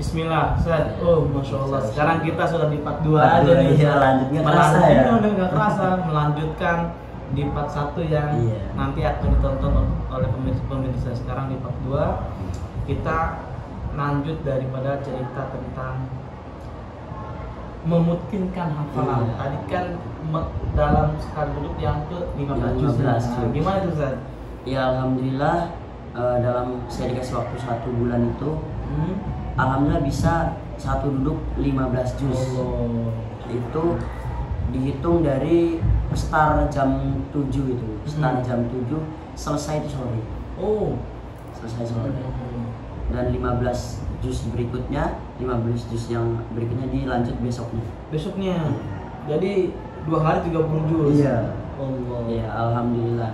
Bismillah, Ustaz. Oh, masya Allah. Sekarang kita sudah di part 2 Part aja dua, nih. iya, lanjutnya kerasa ya. Udah nggak kerasa, melanjutkan di part 1 yang Iya. nanti akan ditonton oleh pemirsa. Sekarang di part 2 kita lanjut daripada cerita tentang memutkinkan hafalan. Iya. Tadi kan dalam sekali duduk yang ke 15 juz. 15 Nah, juz. gimana itu, Ustaz? Ya alhamdulillah, dalam saya dikasih waktu 1 bulan itu, alhamdulillah bisa satu duduk 15 juz. Allah. Itu dihitung dari start jam 7 itu. Start jam 7 selesai itu sore. Oh. Selesai sore. Dan 15 juz berikutnya, 15 juz yang berikutnya dilanjut besoknya. Besoknya. Jadi 2 hari 30 juz. Iya. Allah. Ya alhamdulillah.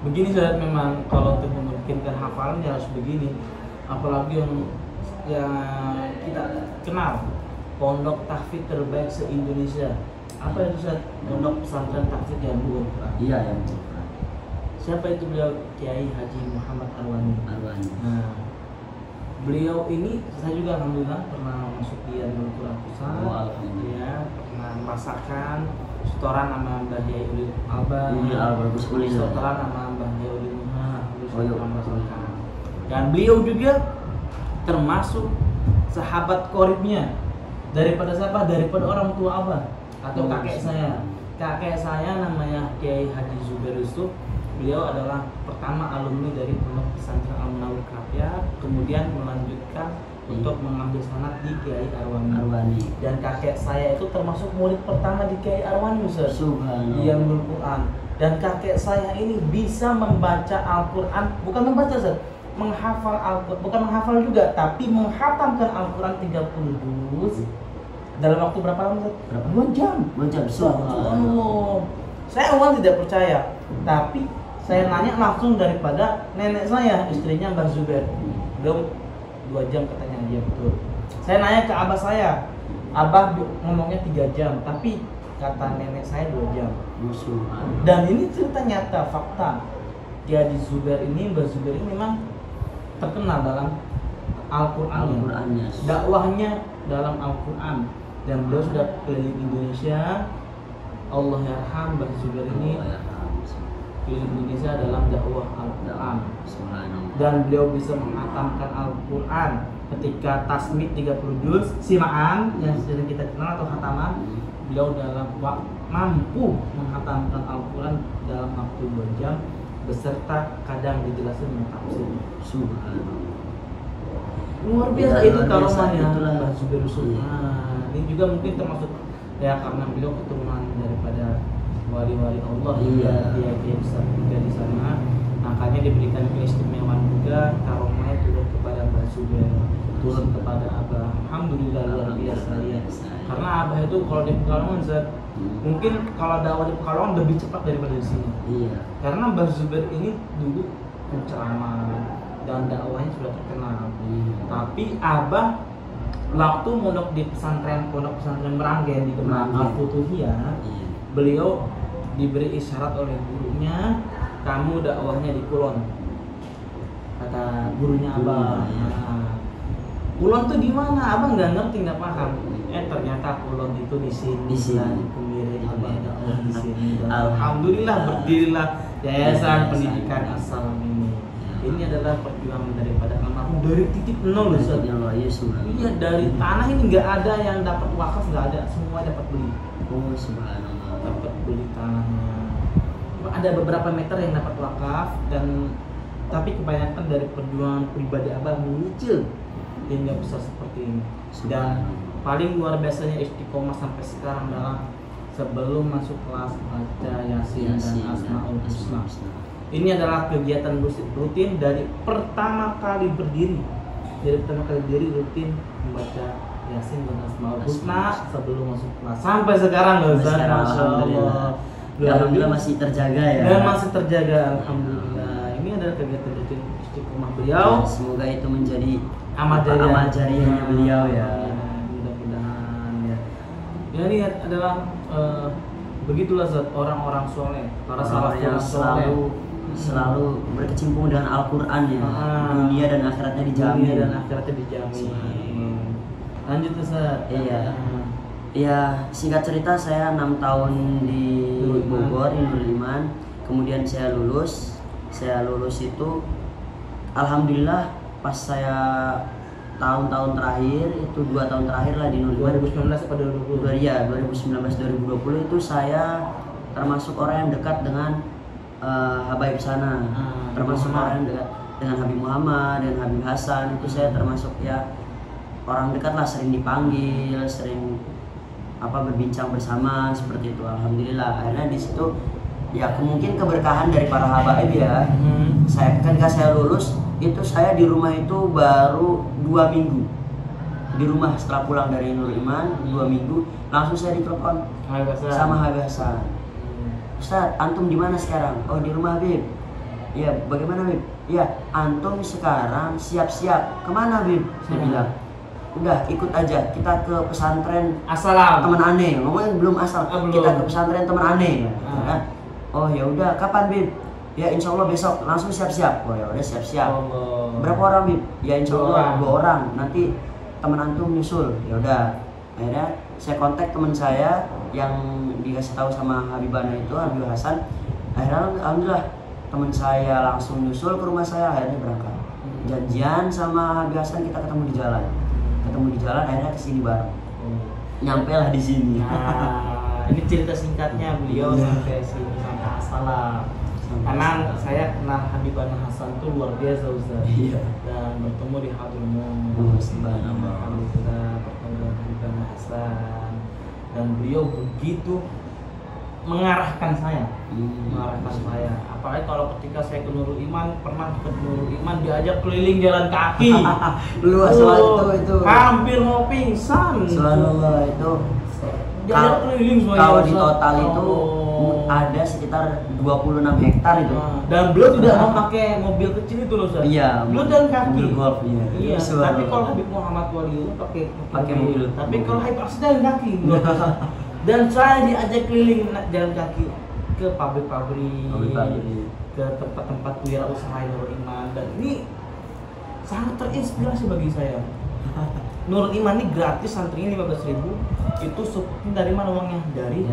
Begini Ustaz, memang kalau untuk memungkinkan hafalan ya harus begini. Apalagi yang kita kenal, pondok tahfidz terbaik se-Indonesia. Apa itu Ustaz? Pondok pesantren tahfidz yang Quran. Iya yang Siapa itu beliau? Kiai Haji Muhammad Arwani. Nah, beliau ini saya juga alhamdulillah pernah masuk di Darul Quran Pusat. Oh, alhamdulillah. Ya, pernah merasakan setoran nama Mbah Yai Ulil Alba. Bagus kuliah. Setoran nama Mbah Yai Ulil Muha. Oh, iya. Merasakan. Dan beliau juga termasuk sahabat koribnya daripada siapa? Daripada orang tua Abah atau kakek saya. Kakek saya namanya Kiai Haji Zubair Yusuf. Beliau adalah pertama alumni dari Pondok Pesantren Al-Munawwir Krapia, kemudian melanjutkan untuk mengambil sanad di Kiai Arwani. Dan kakek saya itu termasuk murid pertama di Kiai Arwani, Ustaz. Subhanallah. Yang Al-Quran. Dan kakek saya ini bisa membaca Al-Quran, bukan membaca, Ustaz, menghafal Al-Quran, bukan menghafal juga, tapi menghatamkan Al-Quran 30 juz dalam waktu berapa lama, Ustaz? Berapa? 2 jam. 2 jam. Subhanallah. Saya awal tidak percaya, tapi saya nanya langsung daripada nenek saya, istrinya Mbah Zubair. Belum 2 jam katanya dia betul. Saya nanya ke abah saya, abah ngomongnya 3 jam, tapi kata nenek saya 2 jam. Dan ini cerita nyata, fakta. Jadi Zubair ini, Mbah Zubair ini memang terkenal dalam Al-Qur'annya. Dakwahnya dalam Al-Qur'an. Dan beliau sudah keliling Indonesia. Allah yarham Mbah Zubair ini keliling Indonesia dalam dakwah Al-Qur'an. Dan beliau bisa menghatamkan Al-Qur'an ketika tasmid 30 juz, simaan yang sering kita kenal atau khataman. Beliau mampu menghatamkan Al-Quran dalam waktu 2 jam beserta kadang dijelaskan dengan tafsir. Subhanallah. Luar biasa Ya, itu luar biasa, karomannya itulah. Mbah Zubair Yusuf. Iya. Nah, ini juga mungkin termasuk ya karena beliau keturunan daripada wali-wali Allah. Iya. Dia besar juga di sana, makanya diberikan keistimewaan juga karomanya turun kepada Mbah Zubair, turun kepada Abah. Alhamdulillah luar biasa ya. Karena Abah itu kalau di Pekalongan, Zat, mungkin kalau dakwah di Pekalongan lebih cepat daripada di sini. Iya. Karena Mbah Zubair ini dulu penceramah dan dakwahnya sudah terkenal. Tapi Abah waktu mondok di pondok pesantren Meranggen di Demak Al-Futuhiyah, beliau diberi isyarat oleh gurunya, kamu dakwahnya di Kulon, kata gurunya Abah. Nah, Kulon tuh di mana? Abah nggak ngerti, nggak paham. Ternyata Kulon itu di sini. Di sini. Di Kemiri, Abah dakwah di sini. Dan Alhamdulillah berdirilah Yayasan Yayasan Pendidikan As-Salam ini. Ini adalah perjuangan daripada almarhum dari titik nol, Ustaz. Iya, dari tanah ini nggak ada yang dapat wakaf, nggak ada, semua dapat beli. Oh subhanallah. Dapat beli tanahnya. Ada beberapa meter yang dapat wakaf tapi kebanyakan dari perjuangan pribadi Abah menyicil hingga bisa seperti ini. Dan paling luar biasanya istiqomah sampai sekarang dalam sebelum masuk kelas baca Yasin dan Asmaul Husna. Ini adalah kegiatan rutin dari pertama kali berdiri. Rutin membaca Yasin dan Asmaul Husna sebelum masuk kelas sampai sekarang loh, Ustaz. Masyaallah. Alhamdulillah masih terjaga ya. Dan masih terjaga, alhamdulillah. Ini adalah kegiatan rutin istiqomah beliau. Semoga itu menjadi amal jariyahnya beliau ya. Mudah-mudahan ya. Ya ini adalah begitulah Zat, orang-orang soleh, para salafus yang selalu berkecimpung dengan Al-Qur'an ya. Dunia dan akhiratnya dijamin. Lanjut Ustaz. Iya. Ya, singkat cerita saya 6 tahun di Bogor, di Nurul Iman. Kemudian saya lulus. Saya lulus itu alhamdulillah pas saya tahun-tahun terakhir itu 2 tahun terakhir lah di Nurul Iman. 2019 atau 2020? Iya, 2019 2020 itu saya termasuk orang yang dekat dengan Habaib sana. Termasuk orang yang dekat dengan Habib Muhammad dan Habib Hasan. Itu saya termasuk ya orang dekat lah, sering dipanggil, sering berbincang bersama seperti itu. Alhamdulillah akhirnya di situ ya mungkin keberkahan dari para habaib ya. Saya ketika saya lulus itu saya di rumah itu baru 2 minggu di rumah. Setelah pulang dari Nurul Iman 2 minggu langsung saya ditelepon sama Habib Hasan. Ustaz, antum di mana sekarang? Oh, di rumah Habib. Ya, bagaimana Habib? Ya, antum sekarang siap-siap. Kemana Habib? Saya bilang, udah ikut aja, kita ke pesantren Assalam teman aneh. Ngomongnya belum asal, kita ke pesantren teman aneh. Oh ya udah, kapan Bib? Ya insya Allah besok, langsung siap-siap. Oh ya udah siap-siap. Berapa orang Bib? Ya insya Allah 2 orang. Nanti teman antum nyusul. Ya udah. Akhirnya saya kontak teman saya yang dikasih tahu sama Habibana itu, Habib Hasan. Akhirnya alhamdulillah teman saya langsung nyusul ke rumah saya. Akhirnya berangkat. Janjian sama Habib Hasan, kita ketemu di jalan. Akhirnya kesini bareng. Nyampe lah di sini. Nah, ini cerita singkatnya beliau sampai sini, sampai Assalam. Karena saya kenal Habibana Hasan itu luar biasa Ustaz. Iya. Dan bertemu di Hadrumum. Subhanallah. Kita bertemu dengan Habibana Hasan dan beliau begitu mengarahkan saya. Apalagi kalau ketika saya ke Nurul Iman, pernah ke Nurul Iman diajak keliling jalan kaki. Luas itu. Hampir mau pingsan. Subhanallah itu. Diajak keliling semuanya. Kalau di total itu ada sekitar 26 hektar itu. Dan beliau tidak mau pakai mobil kecil itu loh, Ustaz. Iya. Beliau jalan kaki. Mobil golf, iya. Iya. Tapi kalau Habib Muhammad Wali itu pakai mobil. Tapi kalau Habib Hasan jalan kaki. Dan saya diajak keliling jalan kaki ke pabrik-pabrik, ke tempat-tempat wirausaha Nurul Iman, dan ini sangat terinspirasi bagi saya. Nurul Iman ini gratis, santrinya 15.000. Itu supportnya dari mana uangnya? Dari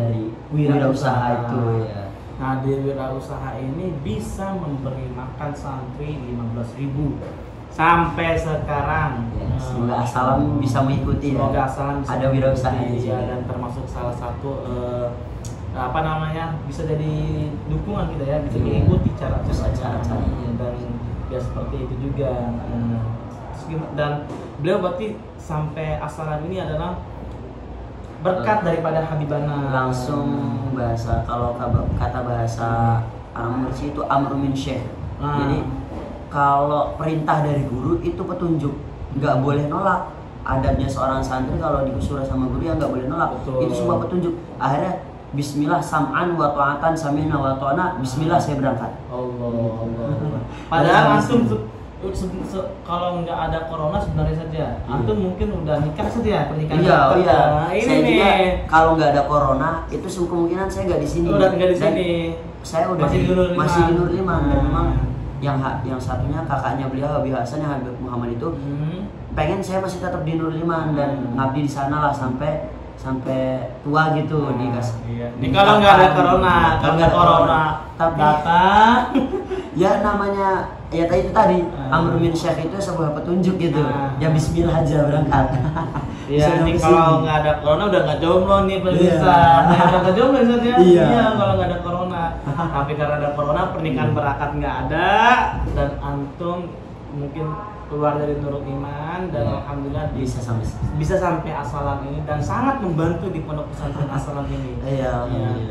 wirausaha itu ya. Nah, di wirausaha ini bisa memberi makan santri 15.000 sampai sekarang. Ya, semoga Assalam bisa mengikuti. Semoga Assalam bisa ada wirausaha ya, dan termasuk salah satu bisa jadi dukungan kita ya, bisa mengikuti cara-caranya dan ya seperti itu juga. Dan beliau berarti sampai Assalam ini adalah berkat daripada Habibana. Langsung bahasa, kalau kata bahasa Arab Mursi itu amru min syekh. Jadi kalau perintah dari guru itu petunjuk, nggak boleh nolak. Adabnya seorang santri kalau disuruh sama guru ya nggak boleh nolak. Betul. Itu semua petunjuk. Akhirnya Bismillah sam'an wa ta'atan samina wa ta'ana. Bismillah saya berangkat. Allah. Padahal antum kalau nggak ada corona sebenarnya saja, antum mungkin udah nikah saja pernikahan. Iya. Ini saya nih. Juga kalau nggak ada corona itu kemungkinan saya nggak di sini. Udah nggak di sini. Saya udah masih di Nurul Iman dan memang yang satunya kakaknya beliau Habib Hasan yang Habib Muhammad itu pengen saya masih tetap di Nurul Iman dan ngabdi di sana lah sampai tua gitu dikasih. Iya. Ini kalau nggak ada corona, tapi ya namanya ya itu tadi amru min syekh itu sebuah petunjuk gitu. Ya Bismillah aja berangkat. Iya, ini kalau nggak ada corona udah nggak jomblo nih pemirsa. Udah nggak jomblo saja. Iya, kalau nggak ada corona. Tapi karena ada corona pernikahan berakat nggak ada dan antum mungkin keluar dari Nurul Iman dan alhamdulillah bisa sampai Assalam ini dan sangat membantu di pondok pesantren Assalam ini. Iya.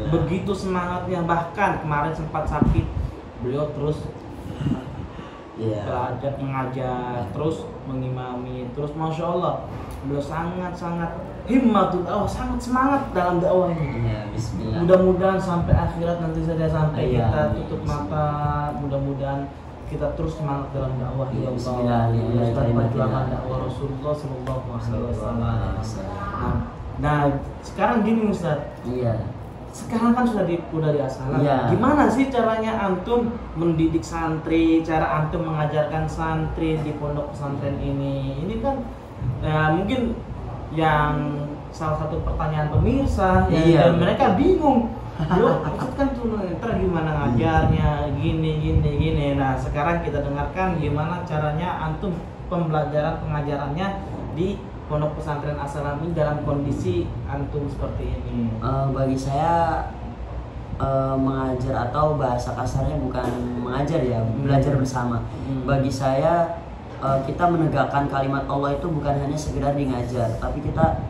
Begitu semangatnya, bahkan kemarin sempat sakit beliau terus belajar mengajar, terus mengimami, terus masya Allah beliau sangat himmatul dakwah, sangat semangat dalam dakwah ini. Ya, Bismillah. Mudah-mudahan sampai akhirat nanti saja sampai kita tutup mata, mudah-mudahan kita terus semangat dalam dakwah ya Allah. Perjuangan dakwah Rasulullah Sallallahu Alaihi Wasallam. Nah, sekarang gini Ustaz. Iya. Sekarang kan udah di Assalam. Gimana sih caranya antum mendidik santri, cara antum mengajarkan santri di pondok pesantren ini? Ini kan mungkin yang salah satu pertanyaan pemirsa ya, Iya. dan mereka bingung. Bro, Ustadz kan tuh ntar gimana ngajarnya, gini. Nah, sekarang kita dengarkan gimana caranya antum pembelajaran pengajarannya di Pondok Pesantren As-Salamin dalam kondisi antum seperti ini. Bagi saya mengajar atau bahasa kasarnya bukan mengajar ya, belajar bersama. Bagi saya kita menegakkan kalimat Allah itu bukan hanya sekedar di ngajar, tapi kita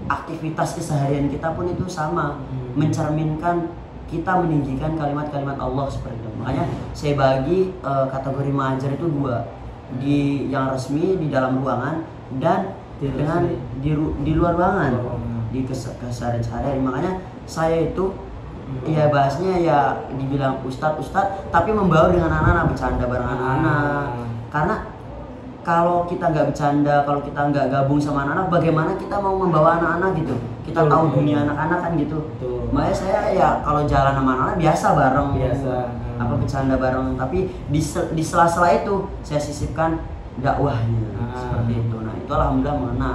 aktivitas keseharian kita pun itu sama, mencerminkan kita meninggikan kalimat-kalimat Allah seperti itu. Makanya saya bagi kategori mengajar itu dua, di yang resmi di dalam ruangan dan dengan di luar ruangan, di keseharian sehari-hari. Makanya saya itu ya bahasnya ya dibilang ustadz, tapi membaur dengan anak-anak, bercanda bareng anak-anak. Karena kalau kita nggak bercanda, kalau kita nggak gabung sama anak-anak, bagaimana kita mau membawa anak-anak gitu? Kita tahu dunia anak-anak kan gitu. Makanya saya ya kalau jalan sama anak-anak biasa bareng, apa bercanda bareng. Tapi di sela-sela itu saya sisipkan dakwahnya seperti itu. Nah itu alhamdulillah mengena.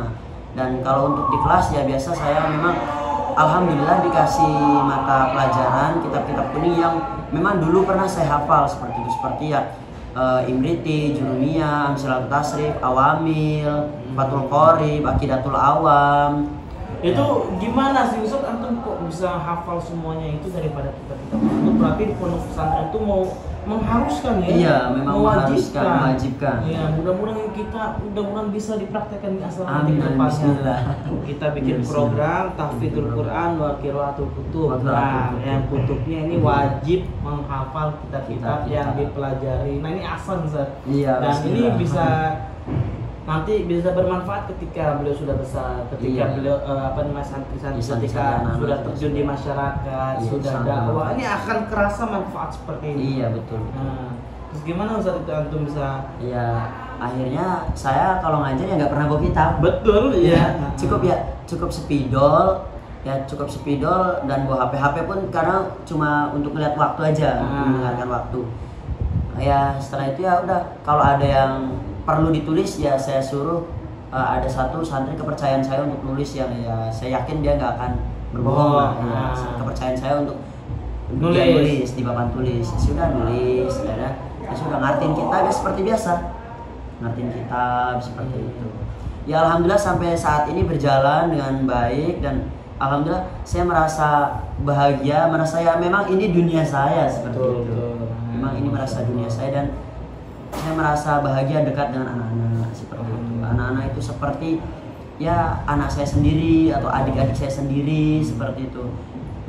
Dan kalau untuk di kelas ya biasa saya memang alhamdulillah dikasih mata pelajaran kitab-kitab kuning yang memang dulu pernah saya hafal seperti itu, seperti ya Imriti, Jurumiyah, Amsilatul Tasrif, Awamil, Fathul Qorib, Aqidatul Awam. Itu gimana sih Ustadz antum kok bisa hafal semuanya itu daripada kitab-kitab itu? Berarti di pondok pesantren itu mau mengharuskan ya? Iya, memang mewajibkan. Iya, mudah-mudahan bisa dipraktekkan di asal nanti Amin, depannya. bismillah. Kita bikin program tahfidzul Quran wa qiraatul kutub. Nah, yang kutubnya ini wajib menghafal kitab-kitab yang dipelajari. Nah, ini asal Ustadz. Iya, dan bismillah. ini bisa nanti bisa bermanfaat ketika beliau sudah besar, ketika beliau santri-santri ketika sudah terjun di masyarakat, sudah dakwah, ini akan kerasa manfaat seperti ini. Iya betul. Nah, terus gimana Ustadz itu antum bisa? Ya akhirnya saya kalau ngajar ya nggak pernah bawa kitab. Betul ya. Cukup spidol. Ya cukup spidol dan bawa HP pun karena cuma untuk melihat waktu aja, mendengarkan waktu. Ya setelah itu ya udah kalau ada yang perlu ditulis ya saya suruh ada satu santri kepercayaan saya untuk nulis yang ya saya yakin dia nggak akan berbohong. Kepercayaan saya untuk nulis di papan tulis. Sudah nulis ya sudah ngertiin kitab ya seperti biasa, ngertiin kitab seperti itu. Ya alhamdulillah sampai saat ini berjalan dengan baik dan alhamdulillah saya merasa bahagia, merasa ya memang ini dunia saya seperti itu. Memang ini merasa dunia saya dan saya merasa bahagia dekat dengan anak-anak seperti itu. Anak-anak itu seperti ya anak saya sendiri atau adik-adik saya sendiri seperti itu.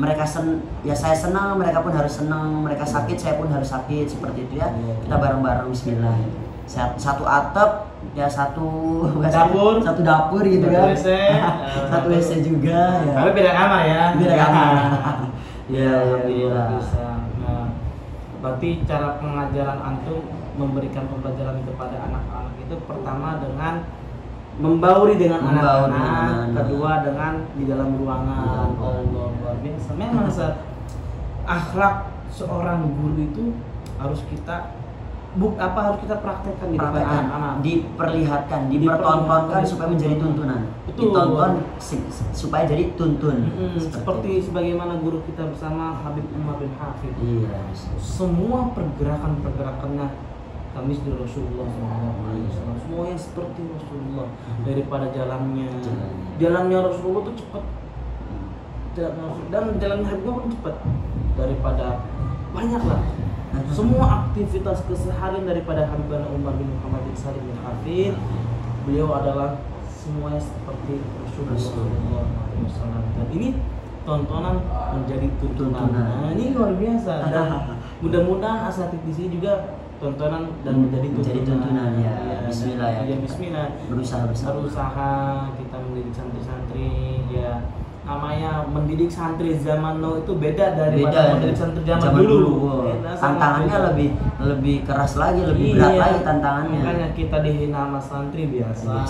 Mereka saya senang, mereka pun harus senang. Mereka sakit, saya pun harus sakit seperti itu ya. Kita bareng-bareng bismillah. Satu atap ya satu dapur gitu kan. Satu WC juga ya. Tapi beda kamar ya. Beda kamar. Ya alhamdulillah bisa. Nah, berarti cara pengajaran antum memberikan pembelajaran kepada anak-anak itu pertama dengan membauri dengan anak-anak, kedua dengan di dalam ruangan. Allah luar biasa. Memang akhlak seorang guru itu harus kita harus kita praktekkan di depan anak-anak, diperlihatkan, dipertontonkan supaya menjadi tuntunan. Betul. Ditonton supaya jadi tuntun. Seperti sebagaimana guru kita bersama Habib Umar bin Hafidh. Iya. Semua pergerakannya Kamis dari Rasulullah SAW, semuanya seperti Rasulullah. Daripada jalannya Rasulullah itu cepat, dan jalannya Habib pun cepat. Daripada banyaklah semua aktivitas keseharian daripada Habib Umar bin Muhammad bin Salim bin Hafidh, beliau adalah semuanya seperti Rasulullah SAW. Dan ini tontonan menjadi tuntunan. Nah, ini luar biasa. Dan mudah-mudahan asatid di sini juga tontonan dan menjadi tuntunan ya. Bismillah ya. Ya bismillah. Berusaha kita mendidik santri-santri ya. Namanya mendidik santri zaman now itu beda daripada mendidik santri zaman dulu. Tantangannya lebih keras lagi, lebih berat lagi tantangannya. Makanya kita dihina sama santri biasa.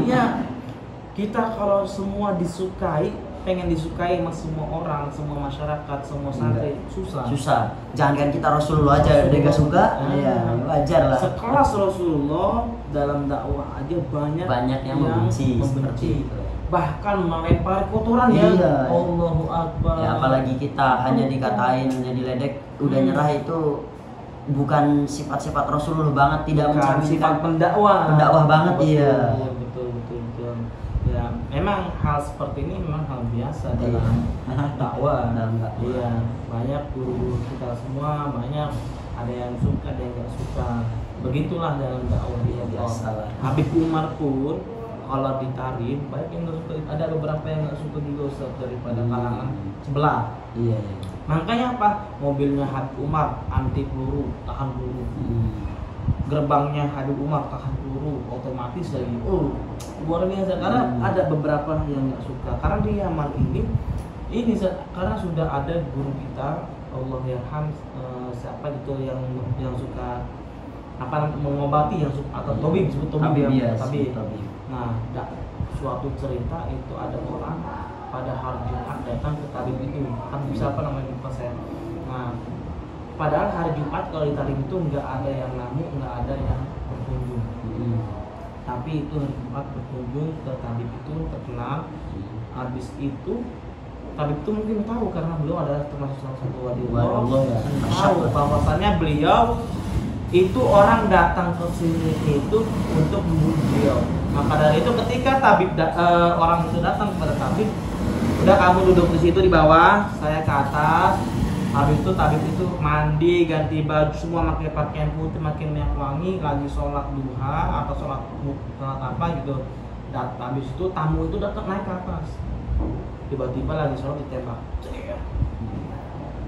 Iya. Kita kalau semua pengen disukai sama semua orang, semua masyarakat, semua santri, susah. Jangankan kita Rasulullah aja udah gak suka, ya wajar lah. Sekelas Rasulullah dalam dakwah aja banyak yang membenci. bahkan melempar kotoran ya. Iya. Allahu Akbar. Ya apalagi kita hanya dikatain, hanya diledek, udah nyerah, itu bukan sifat-sifat Rasulullah banget, tidak Bukan mencerminkan sifat pendakwah. pendakwah banget. Betul, iya. Betul. Ya, memang hal seperti ini memang hal biasa dalam dakwah. Iya, banyak guru kita semua, banyak ada yang suka, ada yang nggak suka. Begitulah dalam dakwah dia. Biasalah. Habib Umar pun kalau ditarik, baik yang nggak suka, ada beberapa yang nggak suka juga Ustaz daripada kalangan sebelah. Iya. Makanya apa? Mobilnya Habib Umar anti peluru, tahan peluru. Gerbangnya Habib Umar tahan peluru, otomatis lagi. Luar biasa. Karena ada beberapa yang nggak suka. Karena di Yaman ini karena sudah ada guru kita, Allah yarham, siapa gitu yang suka mengobati, yang suka atau tabib, disebut tabib ya. Tabib. Nah, suatu cerita itu ada orang pada hari Jumat datang ke tabib itu. Habib siapa namanya lupa saya. Nah, padahal hari Jumat kalau di tabib itu nggak ada yang namu, nggak ada yang berkunjung. Tapi itu hari Jumat berkunjung ke tabib itu terkenal. Habis itu tabib itu mungkin tahu karena beliau adalah termasuk salah satu wali Allah. Ya. Tahu bahwasannya beliau itu orang datang ke sini itu untuk membunuh beliau. Maka dari itu ketika orang itu datang kepada tabib, udah kamu duduk di situ di bawah, saya ke atas. Habis itu tabib itu mandi, ganti baju, semua pakai pakaian putih, makin minyak wangi, lagi sholat duha atau sholat apa gitu. Dan habis itu tamu itu datang naik ke atas. Tiba-tiba lagi sholat ditembak.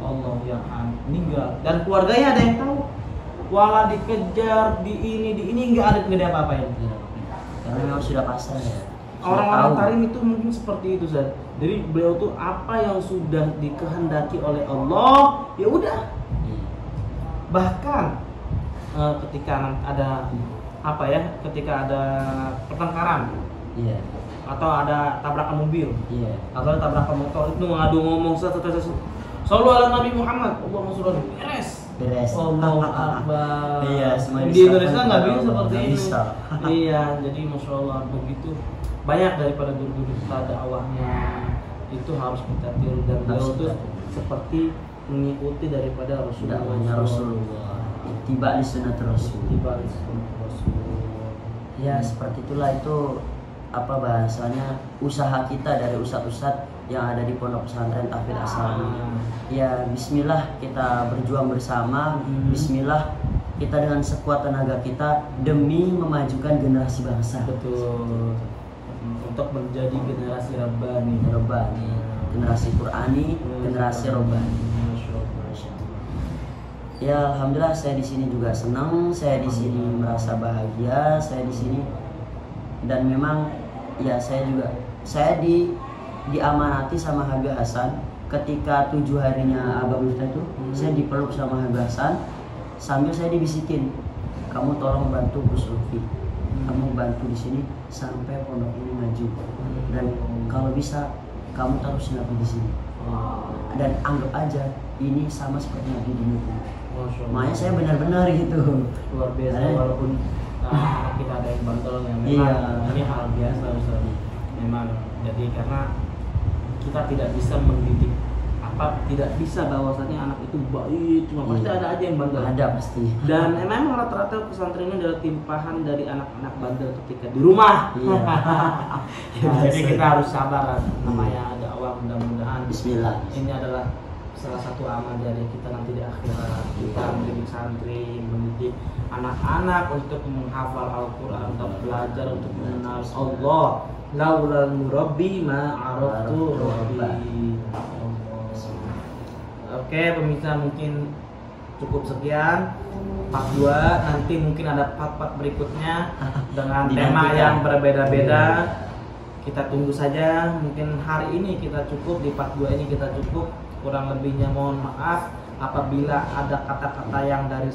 Allah ya meninggal. Dan keluarganya ada yang tahu. Wala dikejar, di ini nggak ada apa-apain. Karena memang sudah pasrah ya. Orang-orang Tarim itu mungkin seperti itu, Zat. Jadi beliau tuh apa yang sudah dikehendaki oleh Allah, ya udah. Bahkan ketika ada ketika ada pertengkaran, atau ada tabrakan mobil, atau ada tabrakan motor, itu ngadu ngomong selalu ala Nabi Muhammad, Allahumma sholli beres. Allahu Akbar. Iya, di Indonesia nggak bisa seperti ini. Iya, jadi masya Allah begitu banyak daripada guru-guru kita dakwahnya itu harus kita tiru, dan beliau itu seperti mengikuti daripada Rasulullah. Tiba di sunnah Rasul. Ya seperti itulah, itu apa bahasanya, usaha kita dari ustadz-ustadz yang ada di pondok pesantren Tahfidz As-Salafi. Ya bismillah kita berjuang bersama, bismillah kita dengan sekuat tenaga kita demi memajukan generasi bangsa. Betul. Untuk menjadi generasi Rabbani, generasi Qur'ani, generasi Rabbani. Ya alhamdulillah saya di sini juga senang, saya di sini merasa bahagia, saya di sini, dan memang ya saya diamanati sama Habib Hasan ketika 7 harinya Abah Miftah itu. Saya dipeluk sama Habib Hasan sambil saya dibisikin, kamu tolong bantu Gus Lutfi, kamu bantu di sini sampai pondok ini maju, dan kalau bisa kamu taruh si Nabi di sini, dan anggap aja ini sama seperti Nabi di Nubuh. Makanya saya benar-benar gitu luar biasa. Walaupun kita ada yang bantul yang memang ini hal biasa Ustaz. Memang jadi karena kita tidak bisa mendidik tidak bisa bahwasannya anak itu baik, cuma pasti ada aja yang bandel. Ada pasti. Dan memang rata-rata pesantren ini adalah timpahan dari anak-anak bandel ketika di rumah. Jadi kita harus sabar, namanya dakwah, mudah-mudahan bismillah. Ini adalah salah satu amal dari kita nanti di akhirat. Kita mendidik santri, mendidik anak-anak untuk menghafal Al-Quran, untuk belajar, untuk mengenal Allah. Laulal murabbi ma araftu rabbi. Oke, pemirsa, mungkin cukup sekian part 2. Nanti mungkin ada part-part berikutnya dengan tema yang berbeda-beda. Kita tunggu saja. Mungkin hari ini kita cukup, di part 2 ini kita cukup. Kurang lebihnya mohon maaf apabila ada kata-kata yang ada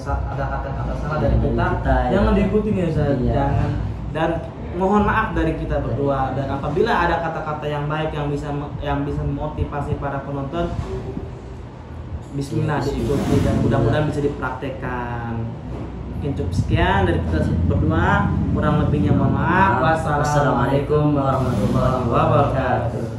kata-kata salah dari kita. Jangan diikuti ya, jangan, dan mohon maaf dari kita berdua. Dan apabila ada kata-kata yang baik yang bisa memotivasi para penonton, bismillah diikuti dan mudah-mudahan bisa dipraktekkan. Mungkin cukup sekian dari kita berdua, kurang lebihnya mohon maaf. Wassalamualaikum warahmatullahi wabarakatuh.